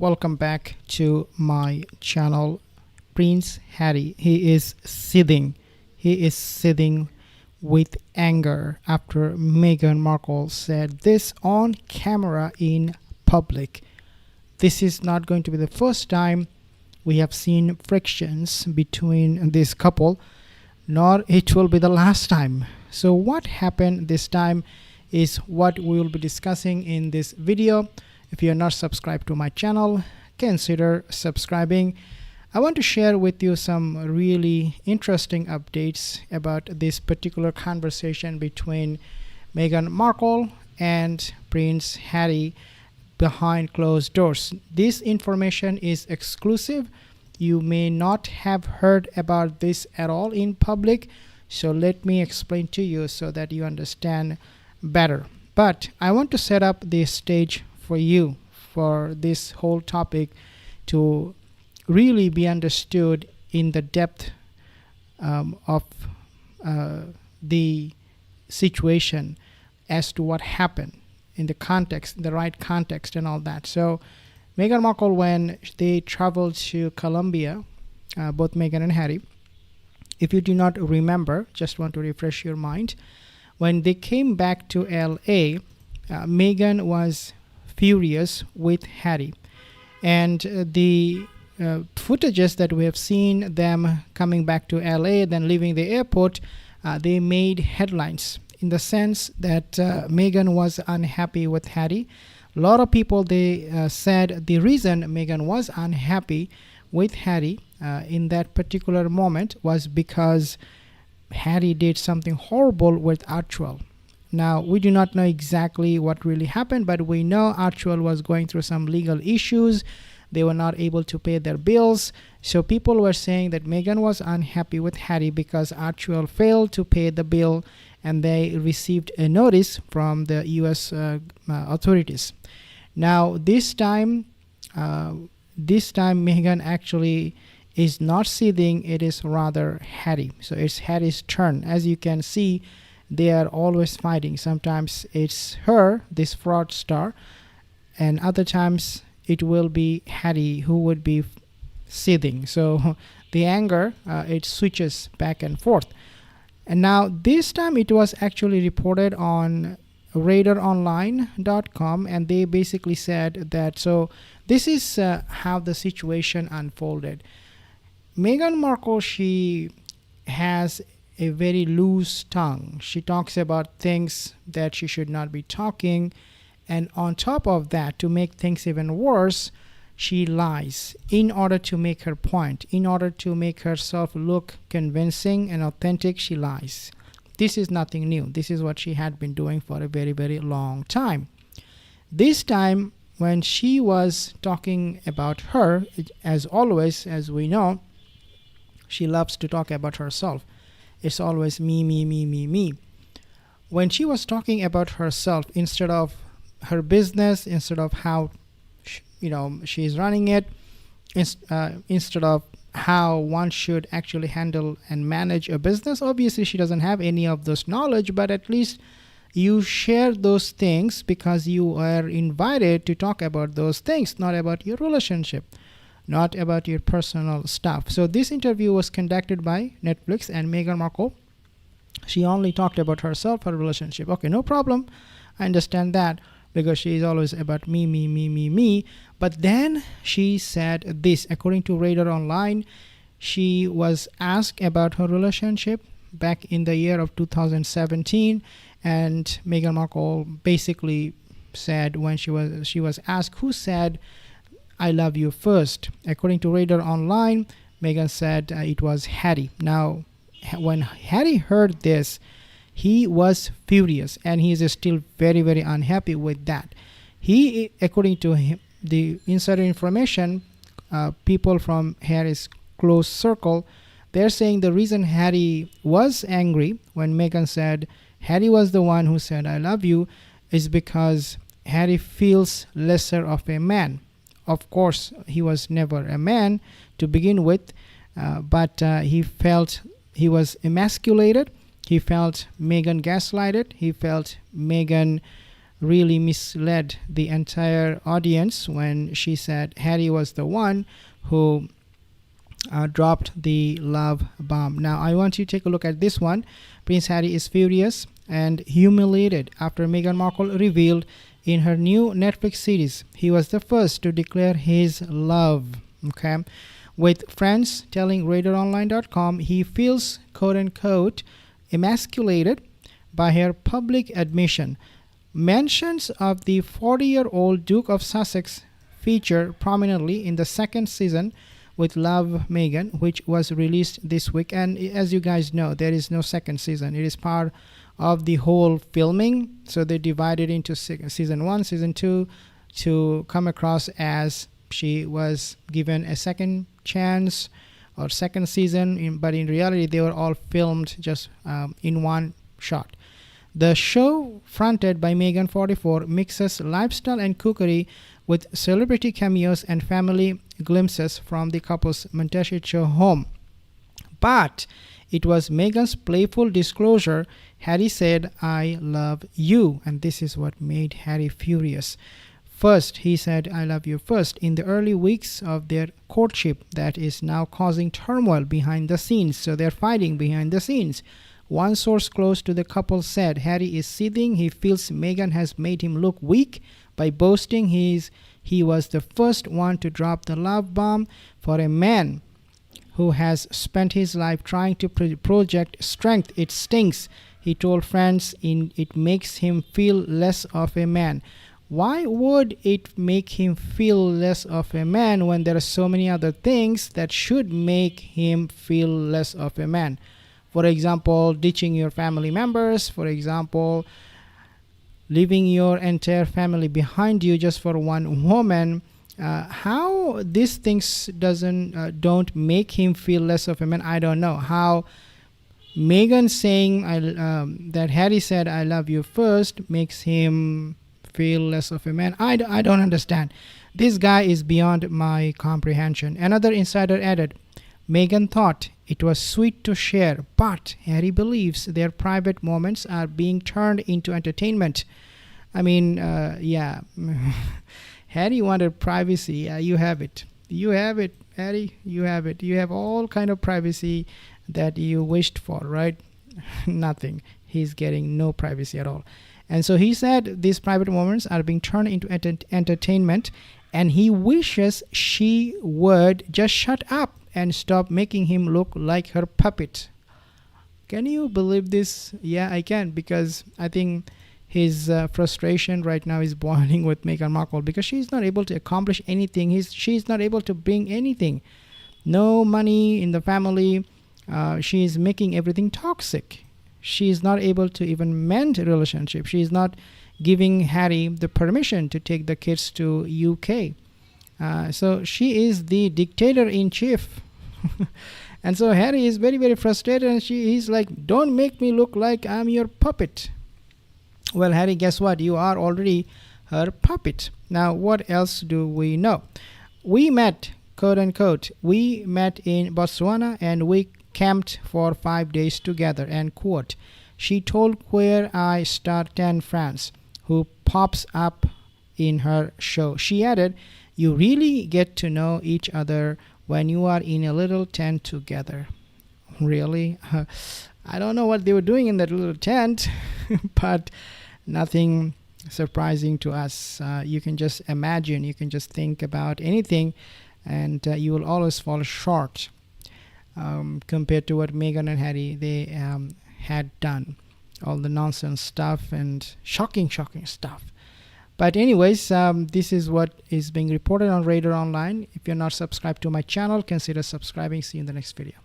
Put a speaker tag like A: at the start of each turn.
A: Welcome back to my channel. Prince Harry, he is seething. He is seething with anger after Meghan Markle said this on camera in public. This is not going to be the first time we have seen frictions between this couple, nor it will be the last time. So what happened this time is what we will be discussing in this video. If you are not subscribed to my channel, consider subscribing. I want to share with you some really interesting updates about this particular conversation between Meghan Markle and Prince Harry behind closed doors. This information is exclusive. You may not have heard about this at all in public, so let me explain to you so that you understand better. But I want to set up the stage for you for this whole topic to really be understood in the depth of the situation as to what happened in the context, the right context and all that. So Meghan Markle, when they traveled to Colombia, both Meghan and Harry, if you do not remember, just want to refresh your mind, when they came back to LA, Meghan was furious with Harry, and the footages that we have seen them coming back to LA, then leaving the airport, they made headlines in the sense that Meghan was unhappy with Harry. A lot of people, they said the reason Meghan was unhappy with Harry in that particular moment was because Harry did something horrible with Archwell. Now, we do not know exactly what really happened, but we know Archwell was going through some legal issues. They were not able to pay their bills. So people were saying that Meghan was unhappy with Harry because Archwell failed to pay the bill, and they received a notice from the US authorities. Now, this time Meghan actually is not seething, it is rather Harry. So it's Harry's turn. As you can see, they are always fighting. Sometimes it's her, this fraudster, and other times it will be Harry who would be seething. So the anger, it switches back and forth. And now this time it was actually reported on radaronline.com, and they basically said that, so this is how the situation unfolded. Meghan Markle, she has a very loose tongue. She talks about things that she should not be talking, and on top of that, to make things even worse, she lies in order to make her point, in order to make herself look convincing and authentic. She lies. This is nothing new. This is what she had been doing for a very, very long time. This time, when she was talking about her, as always, as we know, she loves to talk about herself. It's always me, me, me, me, me. When she was talking about herself, instead of her business, instead of how she's running it, instead of how one should actually handle and manage a business, obviously she doesn't have any of those knowledge, but at least you share those things because you are invited to talk about those things, not about your relationship, not about your personal stuff. So this interview was conducted by Netflix, and Meghan Markle, she only talked about herself, her relationship. Okay, no problem. I understand that, because she is always about me, me, me, me, me. But then she said this. According to Radar Online, she was asked about her relationship back in the year of 2017, and Meghan Markle basically said, when she was asked who said I love you first, according to Radar Online, Meghan said it was Harry. Now, when Harry heard this, he was furious, and he is still very, very unhappy with that. He, according to him, the insider information, people from Harry's close circle, they're saying the reason Harry was angry when Meghan said Harry was the one who said I love you is because Harry feels lesser of a man. Of course, he was never a man to begin with, but he felt he was emasculated. He felt Meghan gaslighted. He felt Meghan really misled the entire audience when she said Harry was the one who dropped the love bomb. Now I want you to take a look at this one. Prince Harry is furious and humiliated after Meghan Markle revealed in her new Netflix series he was the first to declare his love. Okay, with friends telling RadarOnline.com he feels quote unquote emasculated by her public admission. Mentions of the 40-year-old Duke of Sussex feature prominently in the second season with Love Meghan, which was released this week. And as you guys know, there is no second season. It is part of the whole filming. So they divided into season 1, season 2 to come across as she was given a second chance or second season. But in reality, they were all filmed just in one shot. The show, fronted by Meghan 44, mixes lifestyle and cookery with celebrity cameos and family glimpses from the couple's Montecito home. But it was Meghan's playful disclosure. Harry said, "I love you," and this is what made Harry furious. First, he said, "I love you" first in the early weeks of their courtship that is now causing turmoil behind the scenes. So they're fighting behind the scenes. One source close to the couple said Harry is seething. He feels Meghan has made him look weak by boasting he was the first one to drop the love bomb. For a man who has spent his life trying to project strength, it stinks, he told friends. It makes him feel less of a man. Why would it make him feel less of a man when there are so many other things that should make him feel less of a man? For example, ditching your family members. For example, leaving your entire family behind you just for one woman. How these things don't make him feel less of a man, I don't know. How Meghan saying that Harry said I love you first makes him feel less of a man, I don't understand. This guy is beyond my comprehension. Another insider added, Meghan thought it was sweet to share, but Harry believes their private moments are being turned into entertainment. I mean, yeah. Harry wanted privacy. You have it. You have it, Harry. You have it. You have all kind of privacy that you wished for, right? Nothing. He's getting no privacy at all. And so he said these private moments are being turned into entertainment, and he wishes she would just shut up and stop making him look like her puppet. Can you believe this? Yeah, I can, because I think his frustration right now is boiling with Meghan Markle because she's not able to accomplish anything. She's not able to bring anything. No money in the family. She's making everything toxic. She's not able to even mend a relationship. She's not giving Harry the permission to take the kids to UK. So she is the dictator in chief. And so Harry is very, very frustrated, and he's like, don't make me look like I'm your puppet. Well, Harry, guess what? You are already her puppet. Now, what else do we know? We met, quote unquote, we met in Botswana and we camped for 5 days together, end quote. She told Queer Eye star 10 France, who pops up in her show. She added, you really get to know each other when you are in a little tent together. Really? I don't know what they were doing in that little tent, but nothing surprising to us. You can just imagine, you can just think about anything, and you will always fall short compared to what Meghan and Harry they had done. All the nonsense stuff and shocking stuff. But anyways, this is what is being reported on Radar Online. If you're not subscribed to my channel, consider subscribing. See you in the next video.